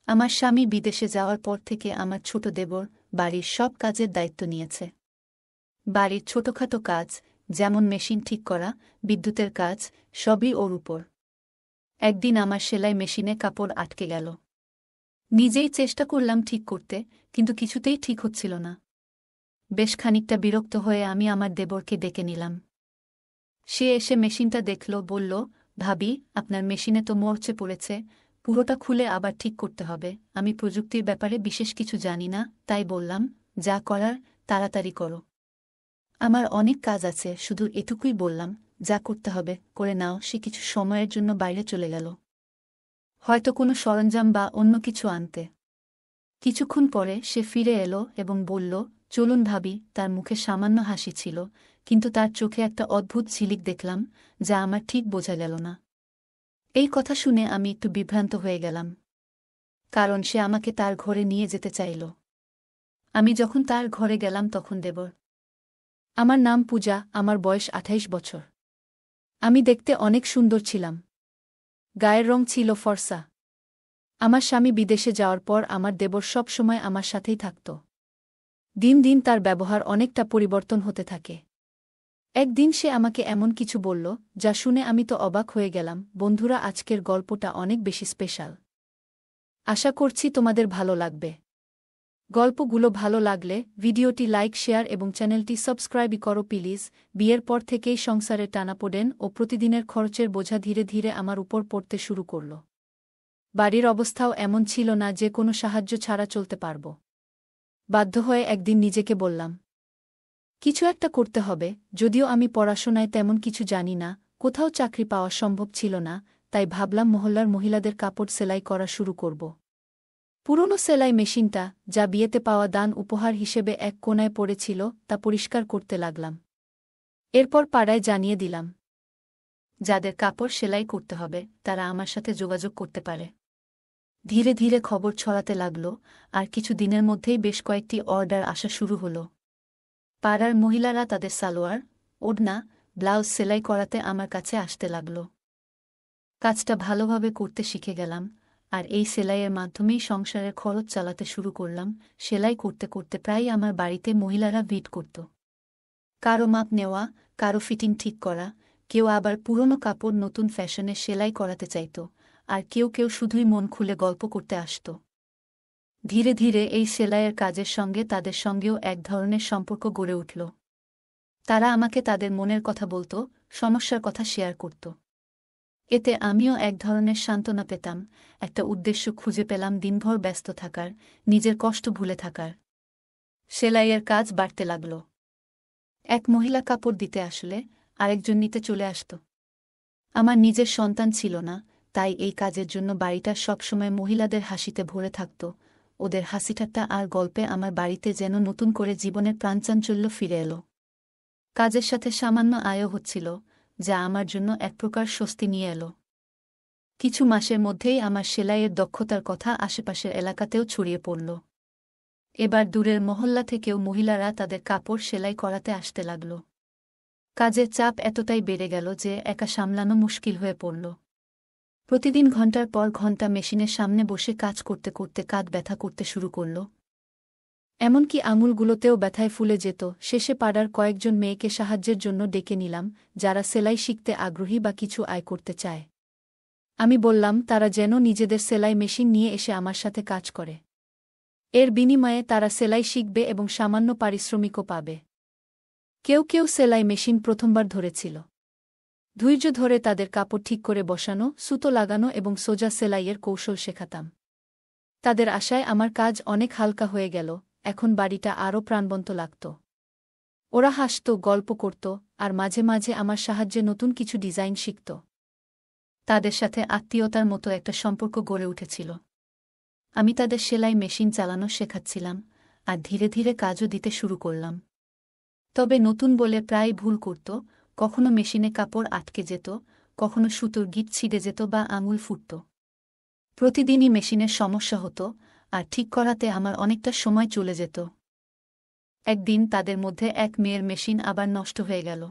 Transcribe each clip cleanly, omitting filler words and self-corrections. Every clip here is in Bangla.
আমার স্বামী বিদেশে যাওয়ার পর থেকে আমার ছোট দেবর বাড়ির সব কাজের দায়িত্ব নিয়েছে। বাড়ির ছোটখাটো কাজ, যেমন মেশিন ঠিক করা, বিদ্যুতের কাজ, সবই ওর উপর। একদিন আমার সেলাই মেশিনে কাপড় আটকে গেল। নিজেই চেষ্টা করলাম ঠিক করতে, কিন্তু কিছুতেই ঠিক হচ্ছিল না। বেশ খানিকটা বিরক্ত হয়ে আমি আমার দেবরকে ডেকে নিলাম। সে এসে মেশিনটা দেখল, বলল, ভাবি, আপনার মেশিনে তো মরচে পড়েছে, পুরোটা খুলে আবার ঠিক করতে হবে। আমি প্রযুক্তির ব্যাপারে বিশেষ কিছু জানি না, তাই বললাম, যা করার তাড়াতাড়ি করো। আমার অনেক কাজ আছে, শুধু এটুকুই বললাম, যা করতে হবে করে নাও। সে কিছু সময়ের জন্য বাইরে চলে গেল, হয়তো কোনো সরঞ্জাম বা অন্য কিছু আনতে। কিছুক্ষণ পরে সে ফিরে এলো এবং বলল, চলুন ভাবি। তার মুখে সামান্য হাসি ছিল, কিন্তু তার চোখে একটা অদ্ভুত ঝিলিক দেখলাম, যা আমার ঠিক বোঝা গেল না। এই কথা শুনে আমি একটু বিভ্রান্ত হয়ে গেলাম, কারণ সে আমাকে তার ঘরে নিয়ে যেতে চাইল। আমি যখন তার ঘরে গেলাম তখন দেবর। আমার নাম পূজা, আমার বয়স 28 বছর। আমি দেখতে অনেক সুন্দর ছিলাম, গায়ের রং ছিল ফর্সা। আমার স্বামী বিদেশে যাওয়ার পর আমার দেবর সব সময় আমার সাথেই থাকত। দিন দিন তার ব্যবহার অনেকটা পরিবর্তন হতে থাকে। একদিন সে আমাকে এমন কিছু বলল, যা শুনে আমি তো অবাক হয়ে গেলাম। বন্ধুরা, আজকের গল্পটা অনেক বেশি স্পেশাল। আশা করছি তোমাদের ভালো লাগবে। গল্পগুলো ভালো লাগলে ভিডিওটি লাইক, শেয়ার এবং চ্যানেলটি সাবস্ক্রাইব করো প্লিজ। বিয়ের পর থেকেই সংসারে টানাপোড়েন ও প্রতিদিনের খরচের বোঝা ধীরে ধীরে আমার উপর পড়তে শুরু করল। বাড়ির অবস্থাও এমন ছিল না যে কোনো সাহায্য ছাড়া চলতে পারব। বাধ্য হয়ে একদিন নিজেকে বললাম, কিছু একটা করতে হবে। যদিও আমি পড়াশোনায় তেমন কিছু জানি না, কোথাও চাকরি পাওয়া সম্ভব ছিল না, তাই ভাবলাম মহল্লার মহিলাদের কাপড় সেলাই করা শুরু করব। পুরনো সেলাই মেশিনটা, যা বিয়েতে পাওয়া দান উপহার হিসেবে এক কোণায় পড়েছিল, তা পরিষ্কার করতে লাগলাম। এরপর পাড়ায় জানিয়ে দিলাম, যাদের কাপড় সেলাই করতে হবে তারা আমার সাথে যোগাযোগ করতে পারে। ধীরে ধীরে খবর ছড়াতে লাগল, আর কিছু দিনের মধ্যেই বেশ কয়েকটি অর্ডার আসা শুরু হলো। পাড়ার মহিলারা তাদের সালোয়ার, ওড়না, ব্লাউজ সেলাই করাতে আমার কাছে আসতে লাগল। কাজটা ভালোভাবে করতে শিখে গেলাম, আর এই সেলাইয়ের মাধ্যমেই সংসারের খরচ চালাতে শুরু করলাম। সেলাই করতে করতে প্রায় আমার বাড়িতে মহিলারা ভিড় করত। কারো মাপ নেওয়া, কারো ফিটিং ঠিক করা, কেউ আবার পুরনো কাপড় নতুন ফ্যাশনে সেলাই করাতে চাইত, আর কেউ কেউ শুধুই মন খুলে গল্প করতে আসত। ধীরে ধীরে এই সেলাইয়ের কাজের সঙ্গে তাদের সঙ্গেও এক ধরনের সম্পর্ক গড়ে উঠল। তারা আমাকে তাদের মনের কথা বলত, সমস্যার কথা শেয়ার করত। এতে আমিও এক ধরনের সান্ত্বনা পেতাম, একটা উদ্দেশ্য খুঁজে পেলাম দিনভর ব্যস্ত থাকার, নিজের কষ্ট ভুলে থাকার। সেলাইয়ের কাজ বাড়তে লাগল। এক মহিলা কাপড় দিতে আসলে আরেকজন নিতে চলে আসত। আমার নিজের সন্তান ছিল না, তাই এই কাজের জন্য বাড়িটা সবসময় মহিলাদের হাসিতে ভরে থাকত। ওদের হাসিঠাট্টা আর গল্পে আমার বাড়িতে যেন নতুন করে জীবনের প্রাণচাঞ্চল্য ফিরে এলো। কাজের সাথে সামান্য আয়ও হচ্ছিল, যা আমার জন্য এক প্রকার স্বস্তি নিয়ে এলো। কিছু মাসের মধ্যেই আমার সেলাইয়ের দক্ষতার কথা আশেপাশের এলাকাতেও ছড়িয়ে পড়ল। এবার দূরের মহল্লা থেকেও মহিলারা তাদের কাপড় সেলাই করাতে আসতে লাগল। কাজের চাপ এতটাই বেড়ে গেল যে একা সামলানো মুশকিল হয়ে পড়ল। প্রতিদিন ঘণ্টার পর ঘণ্টা মেশিনের সামনে বসে কাজ করতে করতে কাঁধ ব্যথা করতে শুরু করল। এমনকি আঙুলগুলোতেও ব্যথায় ফুলে যেত। শেষে পাড়ার কয়েকজন মেয়েকে সাহায্যের জন্য ডেকে নিলাম, যারা সেলাই শিখতে আগ্রহী বা কিছু আয় করতে চায়। আমি বললাম তারা যেন নিজেদের সেলাই মেশিন নিয়ে এসে আমার সাথে কাজ করে। এর বিনিময়ে তারা সেলাই শিখবে এবং সামান্য পারিশ্রমিকও পাবে। কেউ কেউ সেলাই মেশিন প্রথমবার ধরেছিল। ধৈর্য ধরে তাদের কাপড় ঠিক করে বসানো, সুতো লাগানো এবং সোজা সেলাইয়ের কৌশল শেখাতাম। তাদের আশায় আমার কাজ অনেক হালকা হয়ে গেল। এখন বাড়িটা আরও প্রাণবন্ত লাগত। ওরা হাসত, গল্প করত, আর মাঝে মাঝে আমার সাহায্যে নতুন কিছু ডিজাইন শিখত। তাদের সাথে আত্মীয়তার মতো একটা সম্পর্ক গড়ে উঠেছিল। আমি তাদের সেলাই মেশিন চালানো শেখাচ্ছিলাম, আর ধীরে ধীরে কাজও দিতে শুরু করলাম। তবে নতুন বলে প্রায় ভুল করত, কখনো মেশিনে কাপড় আটকে যেত, কখনো সুতোর গিঁট ছিঁড়ে যেত বা আঙুল ফুটত। প্রতিদিনই মেশিনের সমস্যা হতো, আর ঠিক করাতে আমার অনেকটা সময় চলে যেত। একদিন তাদের মধ্যে এক মেয়ের মেশিন আবার নষ্ট হয়ে গেল।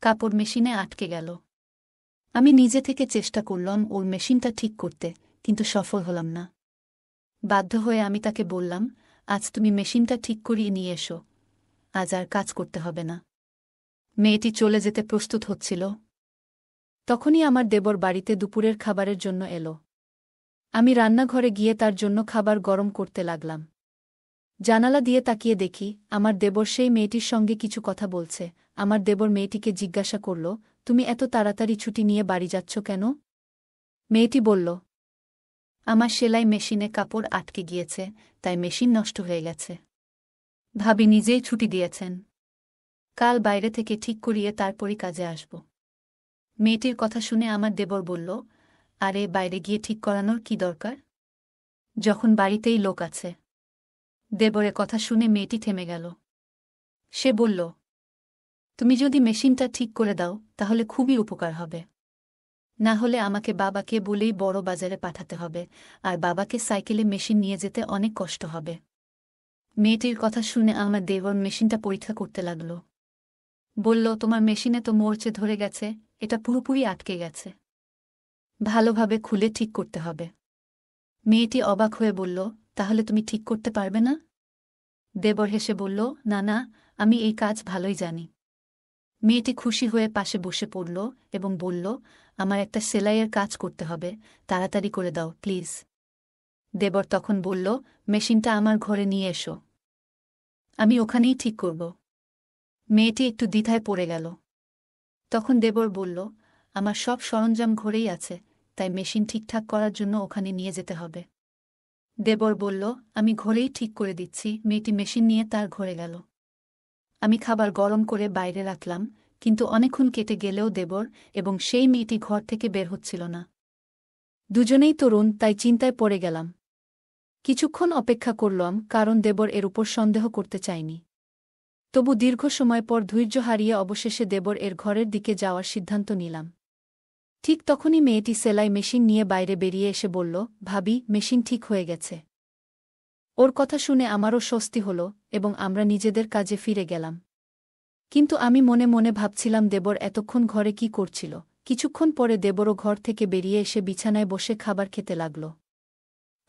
কাপড় মেশিনে আটকে গেল। আমি নিজে থেকে চেষ্টা করলাম ওর মেশিনটা ঠিক করতে, কিন্তু সফল হলাম না। বাধ্য হয়ে আমি তাকে বললাম, আজ তুমি মেশিনটা ঠিক করিয়ে নিয়ে এসো, আজ আর কাজ করতে হবে না। মেয়েটি চলে যেতে প্রস্তুত হচ্ছিল। তখনই আমার দেবর বাড়িতে দুপুরের খাবারের জন্য এলো। আমি রান্নাঘরে গিয়ে তার জন্য খাবার গরম করতে লাগলাম। জানালা দিয়ে তাকিয়ে দেখি আমার দেবর সেই মেয়েটির সঙ্গে কিছু কথা বলছে। আমার দেবর মেয়েটিকে জিজ্ঞাসা করল, তুমি এত তাড়াতাড়ি ছুটি নিয়ে বাড়ি যাচ্ছ কেন? মেয়েটি বলল, আমার সেলাই মেশিনে কাপড় আটকে গিয়েছে, তাই মেশিন নষ্ট হয়ে গেছে। ভাবি নিজেই ছুটি দিয়েছেন, কাল বাইরে থেকে ঠিক করিয়ে তারপরই কাজে আসব। মেয়েটির কথা শুনে আমার দেবর বলল, আরে বাইরে গিয়ে ঠিক করানোর কি দরকার, যখন বাড়িতেই লোক আছে। দেবরের কথা শুনে মেয়েটি থেমে গেল। সে বলল, তুমি যদি মেশিনটা ঠিক করে দাও তাহলে খুবই উপকার হবে, না হলে আমাকে বাবাকে বলেই বড় বাজারে পাঠাতে হবে, আর বাবাকে সাইকেলে মেশিন নিয়ে যেতে অনেক কষ্ট হবে। মেয়েটির কথা শুনে আমার দেবর মেশিনটা পরীক্ষা করতে লাগল। বলল, তোমার মেশিনে তো মরচে ধরে গেছে, এটা পুরোপুরি আটকে গেছে, ভালোভাবে খুলে ঠিক করতে হবে। মেয়েটি অবাক হয়ে বলল, তাহলে তুমি ঠিক করতে পারবে না? দেবর হেসে বলল, না না, আমি এই কাজ ভালোই জানি। মেয়েটি খুশি হয়ে পাশে বসে পড়ল এবং বলল, আমার একটা সেলাইয়ের কাজ করতে হবে, তাড়াতাড়ি করে দাও প্লিজ। দেবর তখন বলল, মেশিনটা আমার ঘরে নিয়ে এসো, আমি ওখানেই ঠিক করব। মেয়েটি একটু দ্বিধায় পড়ে গেল। তখন দেবর বলল, আমার সব সরঞ্জাম ঘরেই আছে, তাই মেশিন ঠিকঠাক করার জন্য ওখানে নিয়ে যেতে হবে। দেবর বলল, আমি ঘরেই ঠিক করে দিচ্ছি। মেয়েটি মেশিন নিয়ে তার ঘরে গেল। আমি খাবার গরম করে বাইরে রাখলাম, কিন্তু অনেকক্ষণ কেটে গেলেও দেবর এবং সেই মেয়েটি ঘর থেকে বের হচ্ছিল না। দুজনেই তরুণ, তাই চিন্তায় পড়ে গেলাম। কিছুক্ষণ অপেক্ষা করলাম, কারণ দেবর এর উপর সন্দেহ করতে চায়নি। তবু দীর্ঘ সময় পর ধৈর্য হারিয়ে অবশেষে দেবর এর ঘরের দিকে যাওয়ার সিদ্ধান্ত নিলাম। ঠিক তখনই মেয়েটি সেলাই মেশিন নিয়ে বাইরে বেরিয়ে এসে বলল, ভাবি, মেশিন ঠিক হয়ে গেছে। ওর কথা শুনে আমারও স্বস্তি হল এবং আমরা নিজেদের কাজে ফিরে গেলাম। কিন্তু আমি মনে মনে ভাবছিলাম দেবর এতক্ষণ ঘরে কি করছিল। কিছুক্ষণ পরে দেবরও ঘর থেকে বেরিয়ে এসে বিছানায় বসে খাবার খেতে লাগল।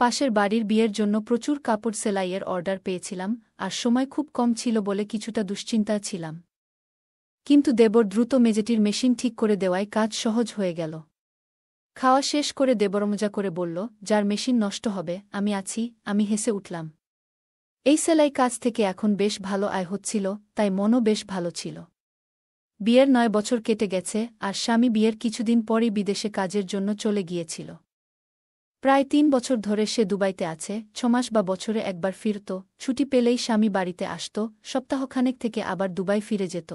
পাশের বাড়ির বিয়ের জন্য প্রচুর কাপড় সেলাইয়ের অর্ডার পেয়েছিলাম, আর সময় খুব কম ছিল বলে কিছুটা দুশ্চিন্তায় ছিলাম। কিন্তু দেবর দ্রুত মেজেটির মেশিন ঠিক করে দেওয়ায় কাজ সহজ হয়ে গেল। খাওয়া শেষ করে দেবর মজা করে বলল, যার মেশিন নষ্ট হবে আমি আছি। আমি হেসে উঠলাম। এই সেলাই কাজ থেকে এখন বেশ ভালো আয় হচ্ছিল, তাই মনও বেশ ভালো ছিল। বিয়ের 9 বছর কেটে গেছে, আর স্বামী বিয়ের কিছুদিন পরই বিদেশে কাজের জন্য চলে গিয়েছিল। প্রায় 3 বছর ধরে সে দুবাইতে আছে। 6 মাস বা বছরে একবার ফিরত, ছুটি পেলেই স্বামী বাড়িতে আসত, সপ্তাহখানেক থেকে আবার দুবাই ফিরে যেত।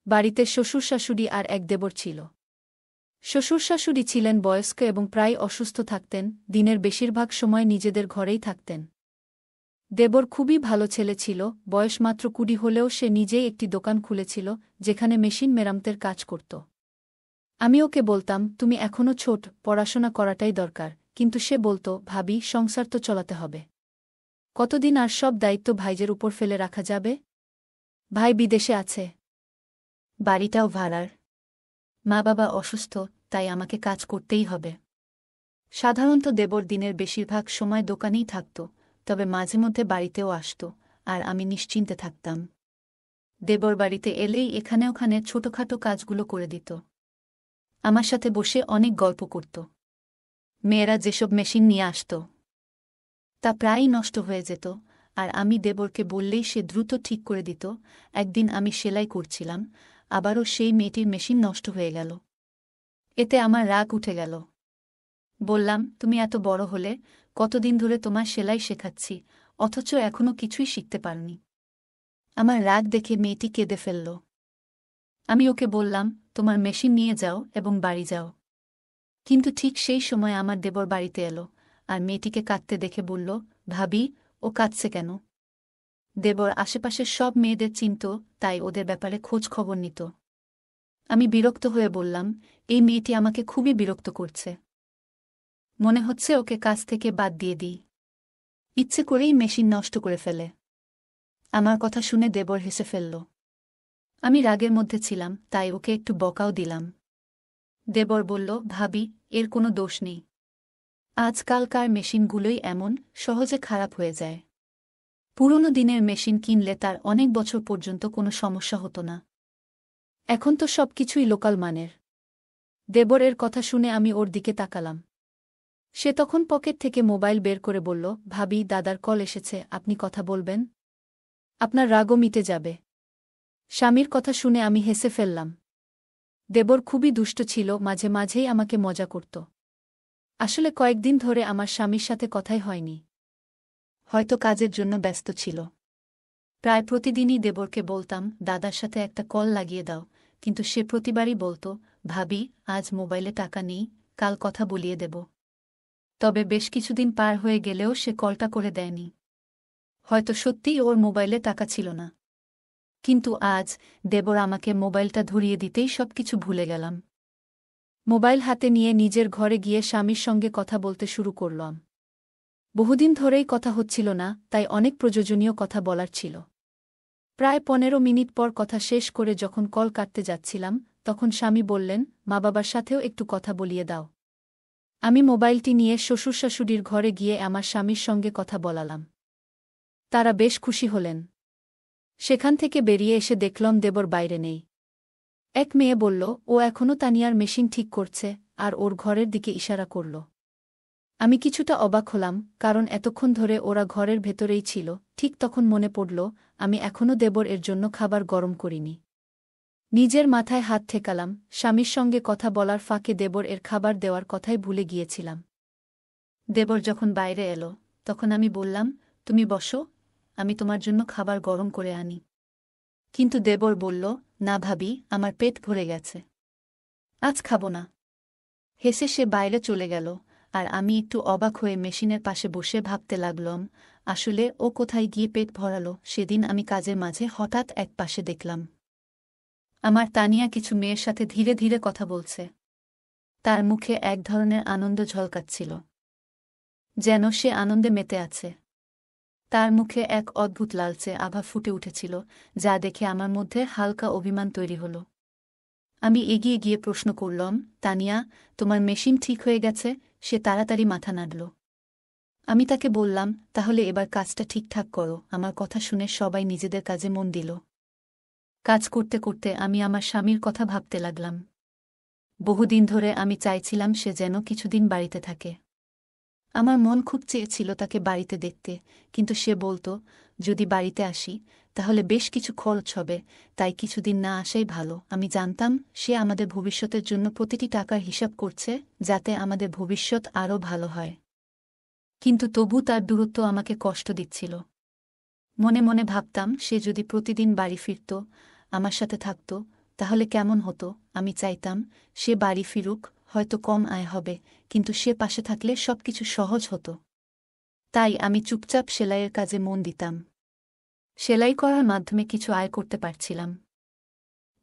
বাড়িতে শ্বশুর শাশুড়ি আর এক দেবর ছিল। শ্বশুর শাশুড়ি ছিলেন বয়স্ক এবং প্রায় অসুস্থ থাকতেন, দিনের বেশিরভাগ সময় নিজেদের ঘরেই থাকতেন। দেবর খুবই ভালো ছেলে ছিল, বয়স মাত্র 20 হলেও সে নিজেই একটি দোকান খুলেছিল, যেখানে মেশিন মেরামতের কাজ করত। আমি ওকে বলতাম, তুমি এখনও ছোট, পড়াশোনা করাটাই দরকার, কিন্তু সে বলত, ভাবি, সংসার তো চলাতে হবে, কতদিন আর সব দায়িত্ব ভাইজের উপর ফেলে রাখা যাবে? ভাই বিদেশে আছে, বাড়িটাও ভাড়ার, মা বাবা অসুস্থ, তাই আমাকে কাজ করতেই হবে। সাধারণত দেবর দিনের বেশিরভাগ সময় দোকানেই থাকত, তবে মাঝে মধ্যে বাড়িতেও আসত, আর আমি নিশ্চিন্তে থাকতাম। দেবর বাড়িতে এলেই এখানে ওখানে ছোটখাটো কাজগুলো করে দিত। আমার সাথে বসে অনেক গল্প করত। মেয়েরা যেসব মেশিন নিয়ে আসত তা প্রায়ই নষ্ট হয়ে যেত, আর আমি দেবরকে বললেই সে দ্রুত ঠিক করে দিত। একদিন আমি সেলাই করছিলাম, আবারও সেই মেয়েটির মেশিন নষ্ট হয়ে গেল। এতে আমার রাগ উঠে গেল। বললাম, তুমি এত বড় হলে, কতদিন ধরে তোমার সেলাই শেখাচ্ছি, অথচ এখনও কিছুই শিখতে পারনি। আমার রাগ দেখে মেয়েটি কেঁদে ফেলল। আমি ওকে বললাম, তোমার মেশিন নিয়ে যাও এবং বাড়ি যাও। কিন্তু ঠিক সেই সময় আমার দেবর বাড়িতে এলো, আর মেয়েটিকে কাঁদতে দেখে বলল, ভাবি, ও কাঁদছে কেন? দেবর আশেপাশের সব মেয়েদের চিনত, তাই ওদের ব্যাপারে খোঁজ খবর নিত। আমি বিরক্ত হয়ে বললাম, এই মেয়েটি আমাকে খুবই বিরক্ত করছে, মনে হচ্ছে ওকে কাজ থেকে বাদ দিয়ে দিই। ইচ্ছে করেই মেশিন নষ্ট করে ফেলে। আমার কথা শুনে দেবর হেসে ফেলল। আমি রাগের মধ্যে ছিলাম, তাই ওকে একটু বকাও দিলাম। দেবর বলল, ভাবি, এর কোনো দোষ নেই, আজকালকার মেশিনগুলোই এমন সহজে খারাপ হয়ে যায়। পুরনো দিনের মেশিন কিনলে তার অনেক বছর পর্যন্ত কোনো সমস্যা হতো না। এখন তো সবকিছুই লোকাল মানের। দেবরের কথা শুনে আমি ওর দিকে তাকালাম। সে তখন পকেট থেকে মোবাইল বের করে বলল, ভাবি, দাদার কল এসেছে, আপনি কথা বলবেন? আপনার রাগও মিটে যাবে। স্বামীর কথা শুনে আমি হেসে ফেললাম। দেবর খুবই দুষ্ট ছিল, মাঝে মাঝেই আমাকে মজা করত। আসলে কয়েকদিন ধরে আমার স্বামীর সাথে কথাই হয়নি। হয়তো কাজের জন্য ব্যস্ত ছিল। প্রায় প্রতিদিনই দেবরকে বলতাম, দাদার সাথে একটা কল লাগিয়ে দাও, কিন্তু সে প্রতিবারই বলত, ভাবি, আজ মোবাইলে টাকা নেই, কাল কথা বলিয়ে দেব। তবে বেশ কিছুদিন পার হয়ে গেলেও সে কলটা করে দেয়নি। হয়তো সত্যিই ওর মোবাইলে টাকা ছিল না। কিন্তু আজ দেবর আমাকে মোবাইলটা ধরিয়ে দিতেই সবকিছু ভুলে গেলাম। মোবাইল হাতে নিয়ে নিজের ঘরে গিয়ে স্বামীর সঙ্গে কথা বলতে শুরু করলাম। বহুদিন ধরেই কথা হচ্ছিল না, তাই অনেক প্রয়োজনীয় কথা বলার ছিল। প্রায় 15 মিনিট পর কথা শেষ করে যখন কল কাটতে যাচ্ছিলাম, তখন স্বামী বললেন, মা বাবার সাথেও একটু কথা বলিয়ে দাও। আমি মোবাইলটি নিয়ে শ্বশুর শাশুড়ির ঘরে গিয়ে আমার স্বামীর সঙ্গে কথা বলালাম। তারা বেশ খুশি হলেন। সেখান থেকে বেরিয়ে এসে দেখলাম দেবর বাইরে নেই। এক মেয়ে বলল, ও এখনও তানিয়ার মেশিন ঠিক করছে, আর ওর ঘরের দিকে ইশারা করল। আমি কিছুটা অবাক হলাম, কারণ এতক্ষণ ধরে ওরা ঘরের ভেতরেই ছিল। ঠিক তখন মনে পড়ল, আমি এখনও দেবর এর জন্য খাবার গরম করিনি। নিজের মাথায় হাত ঠেকালাম। স্বামীর সঙ্গে কথা বলার ফাঁকে দেবর এর খাবার দেওয়ার কথাই ভুলে গিয়েছিলাম। দেবর যখন বাইরে এলো, তখন আমি বললাম, তুমি বসো, আমি তোমার জন্য খাবার গরম করে আনি। কিন্তু দেবর বলল, না ভাবি, আমার পেট ভরে গেছে, আজ খাবো না। হেসে সে বাইরে চলে গেল, আর আমি একটু অবাক হয়ে মেশিনের পাশে বসে ভাবতে লাগলাম, আসলে ও কোথায় গিয়ে পেট ভরালো। সেদিন আমি কাজের মাঝে হঠাৎ এক পাশে দেখলাম আমার তানিয়া কিছু মেয়ের সাথে ধীরে ধীরে কথা বলছে। তার মুখে এক ধরনের আনন্দ ঝলকাচ্ছিল, যেন সে আনন্দে মেতে আছে। তার মুখে এক অদ্ভুত লালচে আভা ফুটে উঠেছিল, যা দেখে আমার মধ্যে হালকা অভিমান তৈরি হল। আমি এগিয়ে গিয়ে প্রশ্ন করলাম, তানিয়া, তোমার মেশিন ঠিক হয়ে গেছে? সে তাড়াতাড়ি মাথা নাড়ল। আমি তাকে বললাম, তাহলে এবার কাজটা ঠিকঠাক করো। আমার কথা শুনে সবাই নিজেদের কাজে মন দিল। কাজ করতে করতে আমি আমার স্বামীর কথা ভাবতে লাগলাম। বহুদিন ধরে আমি চাইছিলাম সে যেন কিছুদিন বাড়িতে থাকে। আমার মন খুব চেয়েছিল তাকে বাড়িতে দেখতে, কিন্তু সে বলত, যদি বাড়িতে আসি তাহলে বেশ কিছু খরচ হবে, তাই কিছুদিন না আসাই ভালো। আমি জানতাম সে আমাদের ভবিষ্যতের জন্য প্রতিটি টাকার হিসাব করছে, যাতে আমাদের ভবিষ্যৎ আরও ভালো হয়। কিন্তু তবু তার দূরত্ব আমাকে কষ্ট দিচ্ছিল। মনে মনে ভাবতাম, সে যদি প্রতিদিন বাড়ি ফিরত, আমার সাথে থাকত, তাহলে কেমন হতো। আমি চাইতাম সে বাড়ি ফিরুক, হয়তো কম আয় হবে, কিন্তু সে পাশে থাকলে সবকিছু সহজ হতো। তাই আমি চুপচাপ সেলাইয়ের কাজে মন দিতাম। সেলাই করার মাধ্যমে কিছু আয় করতে পারছিলাম,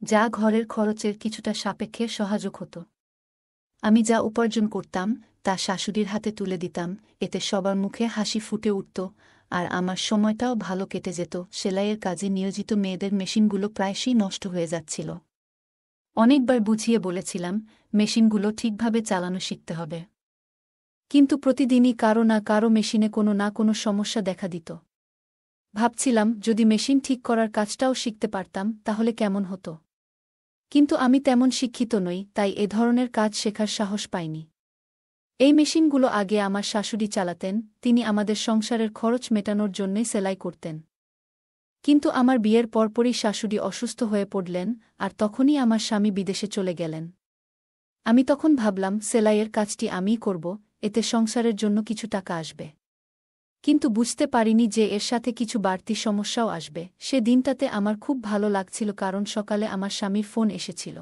যা ঘরের খরচের কিছুটা সাপেক্ষে সহায়ক হতো। আমি যা উপার্জন করতাম তা শাশুড়ির হাতে তুলে দিতাম, এতে সবার মুখে হাসি ফুটে উঠত, আর আমার সময়টাও ভালো কেটে যেত। সেলাইয়ের কাজে নিয়োজিত মেয়েদের মেশিনগুলো প্রায়শই নষ্ট হয়ে যাচ্ছিল। অনেকবার বুঝিয়ে বলেছিলাম, মেশিনগুলো ঠিকভাবে চালানো শিখতে হবে। কিন্তু প্রতিদিনই কারো না কারো মেশিনে কোনো না কোনো সমস্যা দেখা দিত। ভাবছিলাম, যদি মেশিন ঠিক করার কাজটাও শিখতে পারতাম তাহলে কেমন হতো। কিন্তু আমি তেমন শিক্ষিত নই, তাই এ ধরনের কাজ শেখার সাহস পাইনি। এই মেশিনগুলো আগে আমার শাশুড়ি চালাতেন, তিনি আমাদের সংসারের খরচ মেটানোর জন্যই সেলাই করতেন। কিন্তু আমার বিয়ের পরপরই শাশুড়ি অসুস্থ হয়ে পড়লেন, আর তখনই আমার স্বামী বিদেশে চলে গেলেন। আমি তখন ভাবলাম, সেলাইয়ের কাজটি আমিই করব, এতে সংসারের জন্য কিছু টাকা আসবে। কিন্তু বুঝতে পারিনি যে এর সাথে কিছু বাড়তি সমস্যাও আসবে। সে দিনটাতে আমার খুব ভালো লাগছিল, কারণ সকালে আমার স্বামীর ফোন এসেছিল।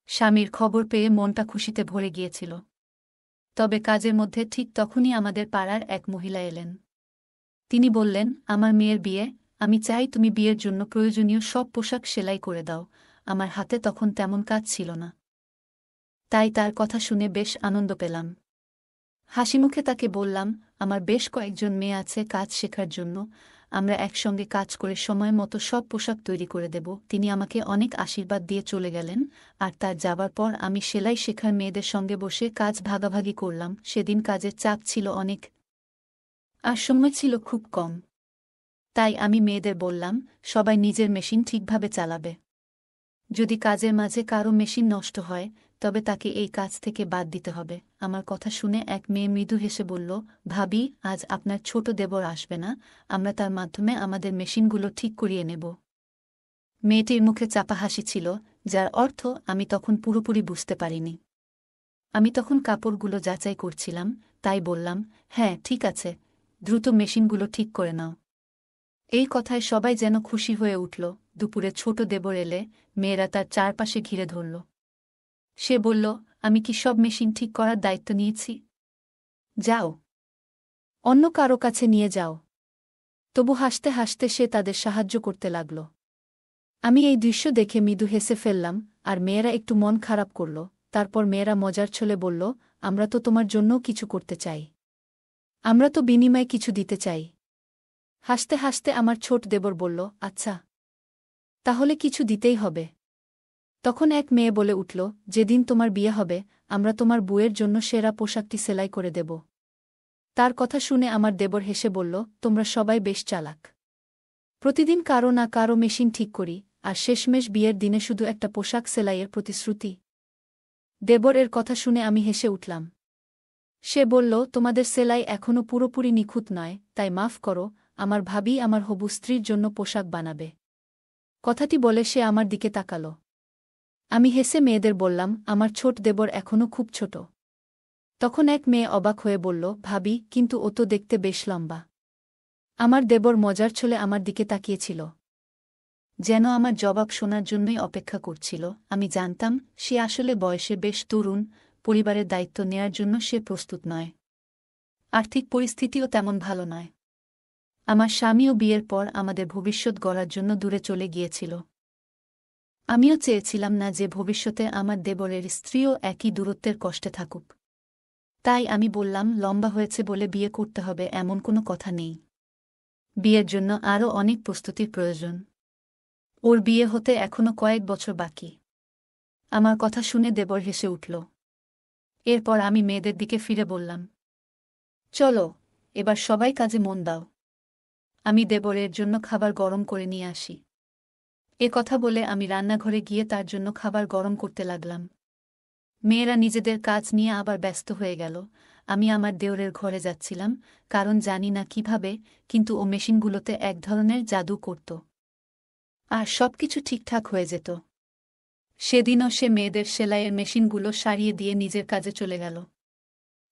স্বামীর খবর পেয়ে মনটা খুশিতে ভরে গিয়েছিল। তবে কাজের মধ্যে ঠিক তখনই আমাদের পাড়ার এক মহিলা এলেন। তিনি বললেন, আমার মেয়ের বিয়ে, আমি চাই তুমি বিয়ের জন্য প্রয়োজনীয় সব পোশাক সেলাই করে দাও। আমার হাতে তখন তেমন কাজ ছিল না, তাই তার কথা শুনে বেশ আনন্দ পেলাম। হাসিমুখে তাকে বললাম, আমার বেশ কয়েকজন মেয়ে আছে কাজ শেখার জন্য, আমরা একসঙ্গে কাজ করে সময় মতো সব পোশাক তৈরি করে দেব। তিনি আমাকে অনেক আশীর্বাদ দিয়ে চলে গেলেন, আর তার যাবার পর আমি সেলাই শেখার মেয়েদের সঙ্গে বসে কাজ ভাগাভাগি করলাম। সেদিন কাজের চাপ ছিল অনেক, আর সময় ছিল খুব কম। তাই আমি মেয়েদের বললাম, সবাই নিজের মেশিন ঠিকভাবে চালাবে। যদি কাজের মাঝে কারো মেশিন নষ্ট হয়, তবে তাকে এই কাজ থেকে বাদ দিতে হবে। আমার কথা শুনে এক মেয়ে মৃদু হেসে বলল, ভাবি, আজ আপনার ছোট দেবর আসবে না, আমরা তার মাধ্যমে আমাদের মেশিনগুলো ঠিক করিয়ে নেব। মেয়েটির মুখে চাপা হাসি ছিল, যার অর্থ আমি তখন পুরোপুরি বুঝতে পারিনি। আমি তখন কাপড়গুলো যাচাই করছিলাম, তাই বললাম, হ্যাঁ ঠিক আছে, দ্রুত মেশিনগুলো ঠিক করে নাও। এই কথায় সবাই যেন খুশি হয়ে উঠল। দুপুরে ছোট দেবর এলে মেয়েরা তার চারপাশে ঘিরে ধরল। সে বলল, আমি কি সব মেশিন ঠিক করার দায়িত্ব নিয়েছি? যাও, অন্য কারো কাছে নিয়ে যাও। তবু হাসতে হাসতে সে তাদের সাহায্য করতে লাগল। আমি এই দৃশ্য দেখে মৃদু হেসে ফেললাম, আর মেয়েরা একটু মন খারাপ করল। তারপর মেয়েরা মজার ছলে বলল, আমরা তো তোমার জন্যও কিছু করতে চাই, আমরা তো বিনিময়ে কিছু দিতে চাই। হাসতে হাসতে আমার ছোট দেবর বলল, আচ্ছা, তাহলে কিছু দিতেই হবে। তখন এক মেয়ে বলে উঠল, যেদিন তোমার বিয়ে হবে, আমরা তোমার বউয়ের জন্য সেরা পোশাকটি সেলাই করে দেব। তার কথা শুনে আমার দেবর হেসে বলল, তোমরা সবাই বেশ চালাক। প্রতিদিন কারো না কারো মেশিন ঠিক করি, আর শেষমেশ বিয়ের দিনে শুধু একটা পোশাক সেলাইয়ের প্রতিশ্রুতি। দেবর এর কথা শুনে আমি হেসে উঠলাম। সে বলল, তোমাদের সেলাই এখনও পুরোপুরি নিখুঁত নয়, তাই মাফ করো, আমার ভাবি আমার হবু স্ত্রীর জন্য পোশাক বানাবে। কথাটি বলে সে আমার দিকে তাকাল। আমি হেসে মেয়েদের বললাম, আমার ছোট দেবর এখনও খুব ছোট। তখন এক মেয়ে অবাক হয়ে বলল, ভাবি, কিন্তু ও তো দেখতে বেশ লম্বা। আমার দেবর মজার ছলে আমার দিকে তাকিয়েছিল, যেন আমার জবাব শোনার জন্যই অপেক্ষা করছিল। আমি জানতাম সে আসলে বয়সে বেশ তরুণ, পরিবারের দায়িত্ব নেয়ার জন্য সে প্রস্তুত নয়। আর্থিক পরিস্থিতিও তেমন ভালো নয়। আমার স্বামীও বিয়ের পর আমাদের ভবিষ্যৎ গড়ার জন্য দূরে চলে গিয়েছিল। আমিও চেয়েছিলাম না যে ভবিষ্যতে আমার দেবরের স্ত্রীও একই দূরত্বের কষ্টে থাকুক। তাই আমি বললাম, লম্বা হয়েছে বলে বিয়ে করতে হবে এমন কোনো কথা নেই। বিয়ের জন্য আরও অনেক প্রস্তুতির প্রয়োজন। ওর বিয়ে হতে এখনো কয়েক বছর বাকি। আমার কথা শুনে দেবর হেসে উঠল। এরপর আমি মেয়েদের দিকে ফিরে বললাম, চলো, এবার সবাই কাজে মন দাও। আমি দেবরের জন্য খাবার গরম করে নিয়ে আসি। এ কথা বলে আমি রান্নাঘরে গিয়ে তার জন্য খাবার গরম করতে লাগলাম। মেয়েরা নিজেদের কাজ নিয়ে আবার ব্যস্ত হয়ে গেল। আমি আমার দেওরের ঘরে যাচ্ছিলাম, কারণ জানি না কিভাবে, কিন্তু ও মেশিনগুলোতে এক ধরনের জাদু করত, আর সবকিছু ঠিকঠাক হয়ে যেত। সেদিনও সে মেয়েদের সেলাইয়ের মেশিনগুলো সারিয়ে দিয়ে নিজের কাজে চলে গেল।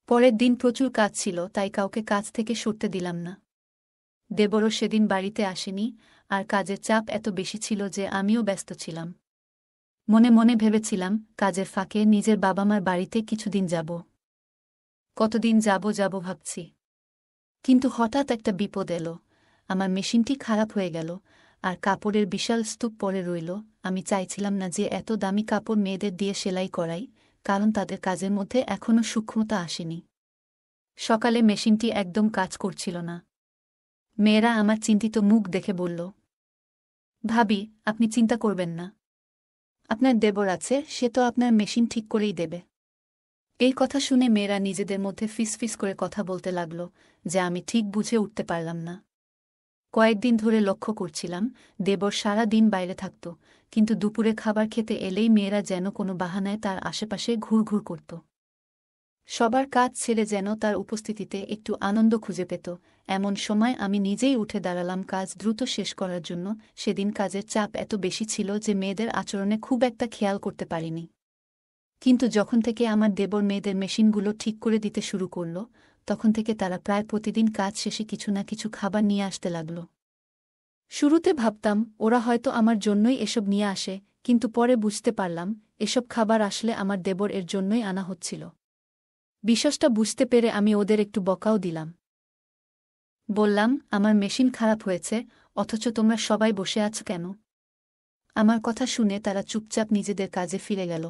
পরের দিন প্রচুর কাজ ছিল, তাই কাউকে কাজ থেকে সরতে দিলাম না। দেবরও সেদিন বাড়িতে আসেনি, আর কাজের চাপ এত বেশি ছিল যে আমিও ব্যস্ত ছিলাম। মনে মনে ভেবেছিলাম, কাজের ফাঁকে নিজের বাবা মার বাড়িতে কিছুদিন যাব। কতদিন যাব ভাবছি, কিন্তু হঠাৎ একটা বিপদ এলো। আমার মেশিনটি খারাপ হয়ে গেল, আর কাপড়ের বিশাল স্তূপ পড়ে রইল। আমি চাইছিলাম না যে এত দামি কাপড় মেয়েদের দিয়ে সেলাই করাই, কারণ তাদের কাজের মধ্যে এখনও সূক্ষ্মতা আসেনি। সকালে মেশিনটি একদম কাজ করছিল না। মেয়েরা আমার চিন্তিত মুখ দেখে বলল, ভাবি, আপনি চিন্তা করবেন না, আপনার দেবর আছে, সে তো আপনার মেশিন ঠিক করেই দেবে। এই কথা শুনে মেয়েরা নিজেদের মধ্যে ফিসফিস করে কথা বলতে লাগল, যা আমি ঠিক বুঝে উঠতে পারলাম না। কয়েকদিন ধরে লক্ষ্য করছিলাম, দেবর সারা দিন বাইরে থাকত, কিন্তু দুপুরে খাবার খেতে এলেই মেয়েরা যেন কোনো বাহানায় তার আশেপাশে ঘুরঘুর করত। সবার কাজ ছেড়ে যেন তার উপস্থিতিতে একটু আনন্দ খুঁজে পেত। এমন সময় আমি নিজেই উঠে দাঁড়ালাম কাজ দ্রুত শেষ করার জন্য। সেদিন কাজের চাপ এত বেশি ছিল যে মেয়েদের আচরণে খুব একটা খেয়াল করতে পারিনি। কিন্তু যখন থেকে আমার দেবর মেয়েদের মেশিনগুলো ঠিক করে দিতে শুরু করল, তখন থেকে তারা প্রায় প্রতিদিন কাজ শেষে কিছু না কিছু খাবার নিয়ে আসতে লাগল। শুরুতে ভাবতাম ওরা হয়তো আমার জন্যই এসব নিয়ে আসে, কিন্তু পরে বুঝতে পারলাম এসব খাবার আসলে আমার দেবর এর জন্যই আনা হচ্ছিল। বিষয়টা বুঝতে পেরে আমি ওদের একটু বকাও দিলাম। বললাম, আমার মেশিন খারাপ হয়েছে, অথচ তোমরা সবাই বসে আছো কেন? আমার কথা শুনে তারা চুপচাপ নিজেদের কাজে ফিরে গেল,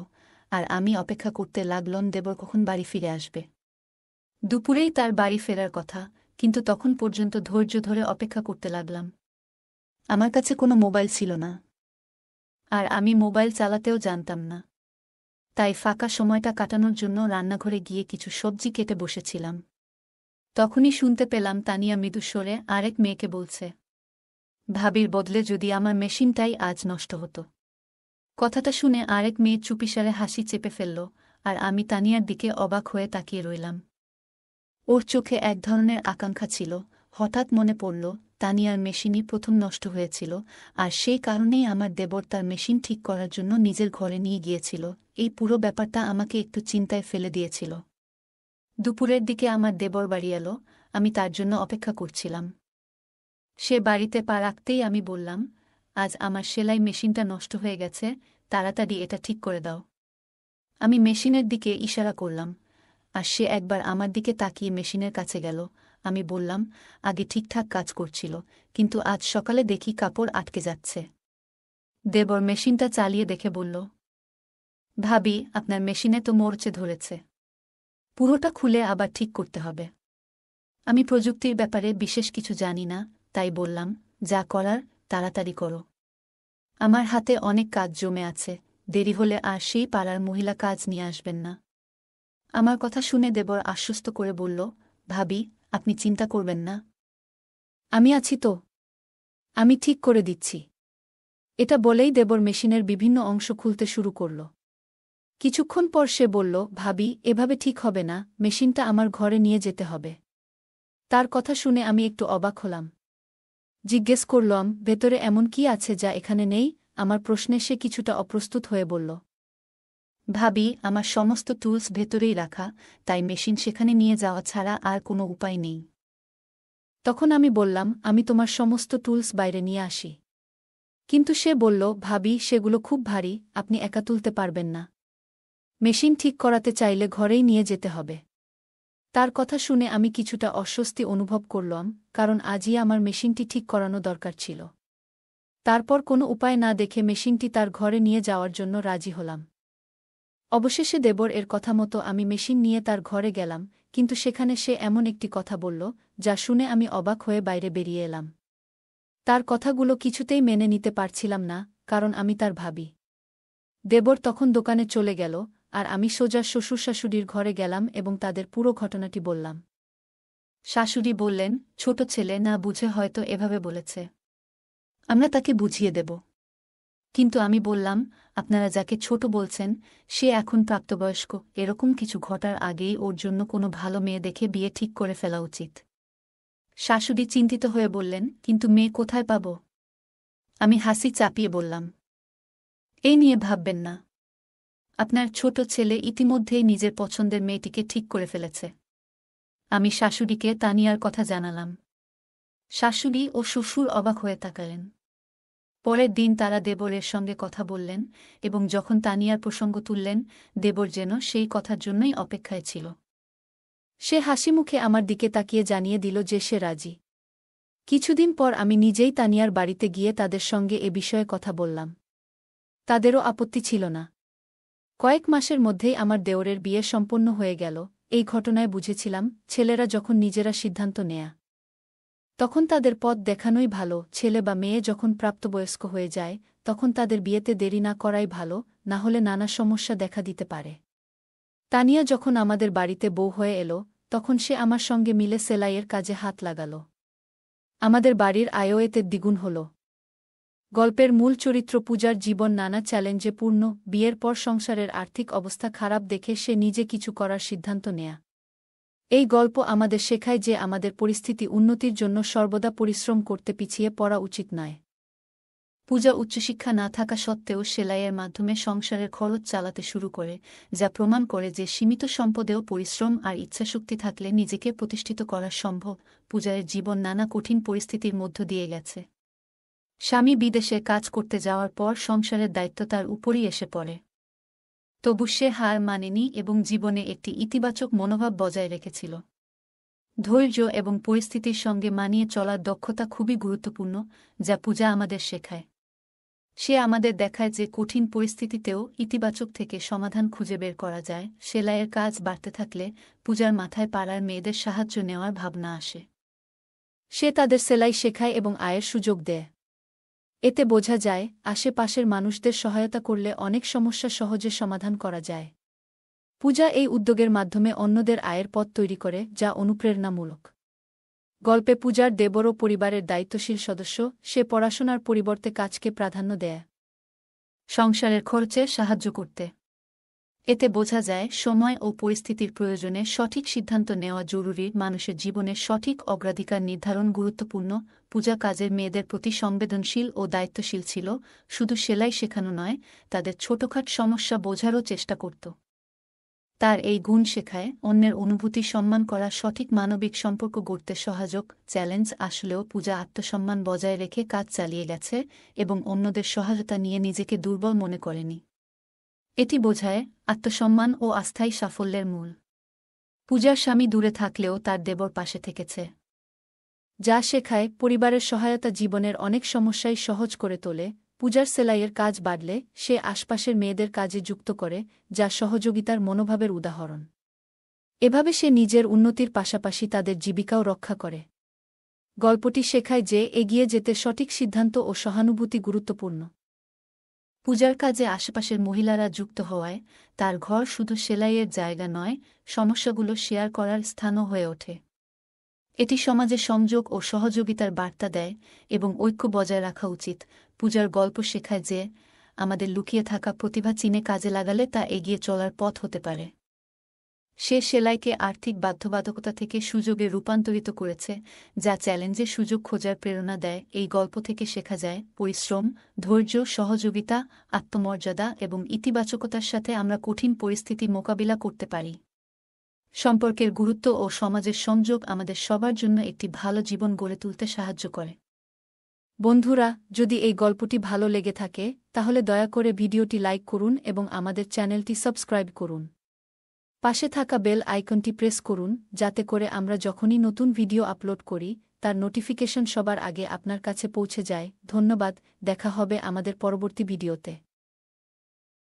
আর আমি অপেক্ষা করতে লাগলাম দেবর কখন বাড়ি ফিরে আসবে। দুপুরেই তার বাড়ি ফেরার কথা, কিন্তু তখন পর্যন্ত ধৈর্য ধরে অপেক্ষা করতে লাগলাম। আমার কাছে কোনো মোবাইল ছিল না, আর আমি মোবাইল চালাতেও জানতাম না। তাই ফাঁকা সময়টা কাটানোর জন্য রান্নাঘরে গিয়ে কিছু সবজি কেটে বসেছিলাম। তখনই শুনতে পেলাম তানিয়া মৃদু স্বরে আরেক মেয়েকে বলছে, ভাবির বদলে যদি আমার মেশিনটাই আজ নষ্ট হতো। কথাটা শুনে আরেক মেয়ে চুপিসারে হাসি চেপে ফেলল, আর আমি তানিয়ার দিকে অবাক হয়ে তাকিয়ে রইলাম। ওর চোখে এক ধরনের আকাঙ্ক্ষা ছিল। হঠাৎ মনে পড়ল তানিয়ার মেশিনই প্রথম নষ্ট হয়েছিল, আর সেই কারণেই আমার দেবর তার মেশিন ঠিক করার জন্য নিজের ঘরে নিয়ে গিয়েছিল। এই পুরো ব্যাপারটা আমাকে একটু চিন্তায় ফেলে দিয়েছিল। দুপুরের দিকে আমার দেবর বাড়ি এলো। আমি তার জন্য অপেক্ষা করছিলাম। সে বাড়িতে পা রাখতেই আমি বললাম, আজ আমার সেলাই মেশিনটা নষ্ট হয়ে গেছে, তাড়াতাড়ি এটা ঠিক করে দাও। আমি মেশিনের দিকে ইশারা করলাম, আর সে একবার আমার দিকে তাকিয়ে মেশিনের কাছে গেল। আমি বললাম, আগে ঠিকঠাক কাজ করছিল, কিন্তু আজ সকালে দেখি কাপড় আটকে যাচ্ছে। দেবর মেশিনটা চালিয়ে দেখে বলল, ভাবি, আপনার মেশিনে তো মরচে ধরেছে। পুরোটা খুলে আবার ঠিক করতে হবে। আমি প্রযুক্তির ব্যাপারে বিশেষ কিছু জানি না, তাই বললাম, যা করার তাড়াতাড়ি করো। আমার হাতে অনেক কাজ জমে আছে, দেরি হলে আর সেই পাড়ার মহিলা কাজ নিয়ে আসবেন না। আমার কথা শুনে দেবর আশ্বস্ত করে বলল, ভাবি, আপনি চিন্তা করবেন না, আমি আছি তো, আমি ঠিক করে দিচ্ছি। এটা বলেই দেবর মেশিনের বিভিন্ন অংশ খুলতে শুরু করল। কিছুক্ষণ পর সে বলল, ভাবি, এভাবে ঠিক হবে না, মেশিনটা আমার ঘরে নিয়ে যেতে হবে। তার কথা শুনে আমি একটু অবাক হলাম। জিজ্ঞেস করলাম, ভেতরে এমন কি আছে যা এখানে নেই? আমার প্রশ্নে সে কিছুটা অপ্রস্তুত হয়ে বলল, ভাবি, আমার সমস্ত টুলস ভেতরেই রাখা, তাই মেশিন সেখানে নিয়ে যাওয়া ছাড়া আর কোনো উপায় নেই। তখন আমি বললাম, আমি তোমার সমস্ত টুলস বাইরে নিয়ে আসি। কিন্তু সে বলল, ভাবি, সেগুলো খুব ভারী, আপনি একা তুলতে পারবেন না। মেশিন ঠিক করাতে চাইলে ঘরেই নিয়ে যেতে হবে। তার কথা শুনে আমি কিছুটা অস্বস্তি অনুভব করলাম, কারণ আজই আমার মেশিনটি ঠিক করানো দরকার ছিল। তারপর কোনো উপায় না দেখে মেশিনটি তার ঘরে নিয়ে যাওয়ার জন্য রাজি হলাম। অবশেষে দেবর এর কথা মতো আমি মেশিন নিয়ে তার ঘরে গেলাম, কিন্তু সেখানে সে এমন একটি কথা বলল, যা শুনে আমি অবাক হয়ে বাইরে বেরিয়ে এলাম। তার কথাগুলো কিছুতেই মেনে নিতে পারছিলাম না, কারণ আমি তার ভাবি। দেবর তখন দোকানে চলে গেল, আর আমি সোজা শ্বশুর শাশুড়ির ঘরে গেলাম এবং তাদের পুরো ঘটনাটি বললাম। শাশুড়ি বললেন, ছোট ছেলে না বুঝে হয়তো এভাবে বলেছে, আমরা তাকে বুঝিয়ে দেব। কিন্তু আমি বললাম, আপনারা যাকে ছোট বলছেন সে এখন প্রাপ্তবয়স্ক, এরকম কিছু ঘটার আগেই ওর জন্য কোনো ভালো মেয়ে দেখে বিয়ে ঠিক করে ফেলা উচিত। শাশুড়ি চিন্তিত হয়ে বললেন, কিন্তু মেয়ে কোথায় পাব? আমি হাসি চাপিয়ে বললাম, এই নিয়ে ভাববেন না, আপনার ছোট ছেলে ইতিমধ্যেই নিজের পছন্দের মেয়েটিকে ঠিক করে ফেলেছে। আমি শাশুড়িকে তানিয়ার কথা জানালাম। শাশুড়ি ও শ্বশুর অবাক হয়ে তাকালেন। পরের দিন তারা দেবরের সঙ্গে কথা বললেন, এবং যখন তানিয়ার প্রসঙ্গ তুললেন, দেবর যেন সেই কথার জন্যই অপেক্ষায় ছিল। সে হাসিমুখে আমার দিকে তাকিয়ে জানিয়ে দিল যে সে রাজি। কিছুদিন পর আমি নিজেই তানিয়ার বাড়িতে গিয়ে তাদের সঙ্গে এ বিষয়ে কথা বললাম। তাদেরও আপত্তি ছিল না। কয়েক মাসের মধ্যেই আমার দেওরের বিয়ে সম্পন্ন হয়ে গেল। এই ঘটনায় বুঝেছিলাম, ছেলেরা যখন নিজেরা সিদ্ধান্ত নেয়া, তখন তাদের পথ দেখানোই ভালো। ছেলে বা মেয়ে যখন প্রাপ্তবয়স্ক হয়ে যায়, তখন তাদের বিয়েতে দেরি না করাই ভালো, না হলে নানা সমস্যা দেখা দিতে পারে। তানিয়া যখন আমাদের বাড়িতে বউ হয়ে এলো, তখন সে আমার সঙ্গে মিলে সেলাইয়ের কাজে হাত লাগাল। আমাদের বাড়ির আয়ও এতে দ্বিগুণ হল। গল্পের মূল চরিত্র পূজার জীবন নানা চ্যালেঞ্জে পূর্ণ। বিয়ের পর সংসারের আর্থিক অবস্থা খারাপ দেখে সে নিজে কিছু করার সিদ্ধান্ত নেয়া। এই গল্প আমাদের শেখায় যে আমাদের পরিস্থিতি উন্নতির জন্য সর্বদা পরিশ্রম করতে পিছিয়ে পড়া উচিত নয়। পূজা উচ্চশিক্ষা না থাকা সত্ত্বেও সেলাইয়ের মাধ্যমে সংসারের খরচ চালাতে শুরু করে, যা প্রমাণ করে যে সীমিত সম্পদেও পরিশ্রম আর ইচ্ছাশক্তি থাকলে নিজেকে প্রতিষ্ঠিত করা সম্ভব। পূজার জীবন নানা কঠিন পরিস্থিতির মধ্য দিয়ে গেছে। স্বামী বিদেশে কাজ করতে যাওয়ার পর সংসারের দায়িত্ব তার উপরই এসে পড়ে। তবু সে হার মানেনি এবং জীবনে একটি ইতিবাচক মনোভাব বজায় রেখেছিল। ধৈর্য এবং পরিস্থিতির সঙ্গে মানিয়ে চলার দক্ষতা খুবই গুরুত্বপূর্ণ, যা পূজা আমাদের শেখায়। সে আমাদের দেখায় যে কঠিন পরিস্থিতিতেও ইতিবাচক থেকে সমাধান খুঁজে বের করা যায়। সেলাইয়ের কাজ বাড়তে থাকলে পূজার মাথায় পাড়ার মেয়েদের সাহায্য নেওয়ার ভাবনা আসে। সে তাদের সেলাই শেখায় এবং আয়ের সুযোগ দেয়। এতে বোঝা যায় আশেপাশের মানুষদের সহায়তা করলে অনেক সমস্যা সহজে সমাধান করা যায়। পূজা এই উদ্যোগের মাধ্যমে অন্যদের আয়ের পথ তৈরি করে, যা অনুপ্রেরণামূলক। গল্পে পূজার দেবরও পরিবারের দায়িত্বশীল সদস্য, সে পড়াশোনার পরিবর্তে কাজকে প্রাধান্য দেয় সংসারের খরচে সাহায্য করতে। এতে বোঝা যায় সময় ও পরিস্থিতির প্রয়োজনে সঠিক সিদ্ধান্ত নেওয়া জরুরি। মানুষের জীবনে সঠিক অগ্রাধিকার নির্ধারণ গুরুত্বপূর্ণ। পূজা কাজের মেয়েদের প্রতি সংবেদনশীল ও দায়িত্বশীল ছিল, শুধু সেলাই শেখানো নয়, তাদের ছোটখাট সমস্যা বোঝারও চেষ্টা করত। তার এই গুণ শেখায় অন্যের অনুভূতি সম্মান করা, সঠিক মানবিক সম্পর্ক গড়তে সহায়ক। চ্যালেঞ্জ আসলেও পূজা আত্মসম্মান বজায় রেখে কাজ চালিয়ে গেছে এবং অন্যদের সহায়তা নিয়ে নিজেকে দুর্বল মনে করেনি। এটি বোঝায় আত্মসম্মান ও আস্থাই সাফল্যের মূল। পূজার স্বামী দূরে থাকলেও তার দেবর পাশে থেকেছে, যা শেখায় পরিবারের সহায়তা জীবনের অনেক সমস্যাই সহজ করে তোলে। পূজার সেলাইয়ের কাজ বাড়লে সে আশপাশের মেয়েদের কাজে যুক্ত করে, যা সহযোগিতার মনোভাবের উদাহরণ। এভাবে সে নিজের উন্নতির পাশাপাশি তাদের জীবিকাও রক্ষা করে। গল্পটি শেখায় যে এগিয়ে যেতে সঠিক সিদ্ধান্ত ও সহানুভূতি গুরুত্বপূর্ণ। পূজার কাজে আশেপাশের মহিলারা যুক্ত হওয়ায় তার ঘর শুধু সেলাইয়ের জায়গা নয়, সমস্যাগুলো শেয়ার করার স্থানও হয়ে ওঠে। এটি সমাজে সংযোগ ও সহযোগিতার বার্তা দেয় এবং ঐক্য বজায় রাখা উচিত। পূজার গল্প শেখায় যে আমাদের লুকিয়ে থাকা প্রতিভা চিনে কাজে লাগালে তা এগিয়ে চলার পথ হতে পারে। সে সেলাইকে আর্থিক বাধ্যবাধকতা থেকে সুযোগে রূপান্তরিত করেছে, যা চ্যালেঞ্জে সুযোগ খোঁজার প্রেরণা দেয়। এই গল্প থেকে শেখা যায় পরিশ্রম, ধৈর্য, সহযোগিতা, আত্মমর্যাদা এবং ইতিবাচকতার সাথে আমরা কঠিন পরিস্থিতি মোকাবিলা করতে পারি। সম্পর্কের গুরুত্ব ও সমাজের সংযোগ আমাদের সবার জন্য একটি ভালো জীবন গড়ে তুলতে সাহায্য করে। বন্ধুরা, যদি এই গল্পটি ভালো লেগে থাকে তাহলে দয়া করে ভিডিওটি লাইক করুন এবং আমাদের চ্যানেলটি সাবস্ক্রাইব করুন। পাশে থাকা বেল আইকনটি প্রেস করুন, যাতে করে আমরা যখনই নতুন ভিডিও আপলোড করি তার নোটিফিকেশন সবার আগে আপনার কাছে পৌঁছে যায়। ধন্যবাদ, দেখা হবে আমাদের পরবর্তী ভিডিওতে।